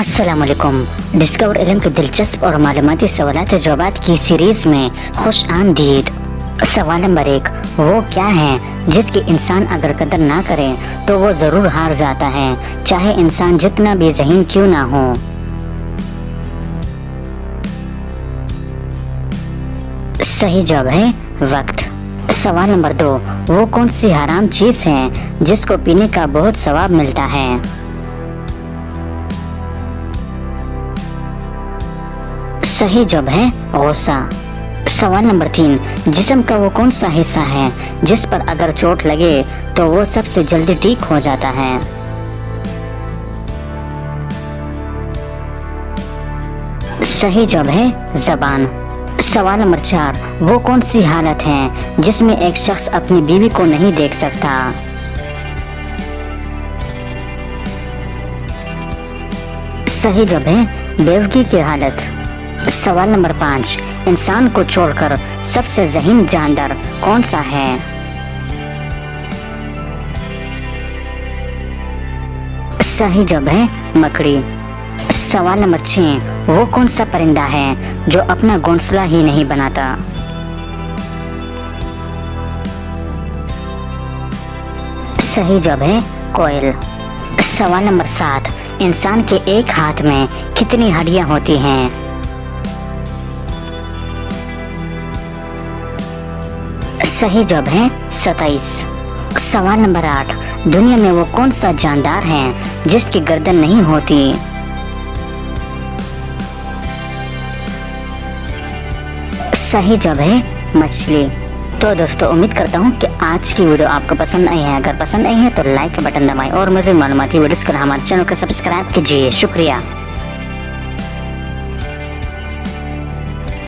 السلام علیکم۔ ڈسکور علم کے دلچسپ اور معلوماتی سوالات و جوابات کی سیریز میں خوش آمدید۔ سوال نمبر 1، وہ کیا ہے جس کی انسان اگر قدر نہ کرے تو وہ ضرور ہار جاتا ہے، چاہے انسان جتنا بھی ذہین کیوں نہ ہو؟ صحیح جواب ہے وقت۔ سوال نمبر 2، وہ کون سی حرام چیز ہے جس کو پینے کا بہت ثواب ملتا ہے؟ صحیح جواب ہے غصہ۔ سوال نمبر 3، جسم کا وہ کون سا حصہ ہے جس پر اگر چوٹ لگے تو وہ سب سے جلدی ٹھیک ہو جاتا ہے؟ صحیح جواب ہے زبان۔ سوال نمبر 4، وہ کون سی حالت ہے جس میں ایک شخص اپنی بیوی کو نہیں دیکھ سکتا؟ صحیح جواب ہے بیوقوفی کی حالت۔ سوال نمبر 5، انسان کو چھوڑ کر سب سے ذہین جاندار کون سا ہے؟ صحیح جواب ہے مکڑی۔ سوال نمبر 6، وہ کون سا پرندہ ہے جو اپنا گھونسلہ ہی نہیں بناتا؟ صحیح جواب ہے کوئل۔ سوال نمبر 7، انسان کے ایک ہاتھ میں کتنی ہڈیاں ہوتی ہیں؟ صحیح جواب ہے 27۔ سوال نمبر 8، دنیا میں وہ کون سا جاندار ہے جس کی گردن نہیں ہوتی؟ صحیح جواب ہے مچھلی۔ تو دوستو امید کرتا ہوں کہ آج کی ویڈیو آپ کو پسند آئی ہے۔ اگر پسند آئی ہے تو لائک کا بٹن دبائیں اور مزید معلوماتی ویڈیوز کے لیے ہمارے چینل کو سبسکرائب کیجیے۔ شکریہ۔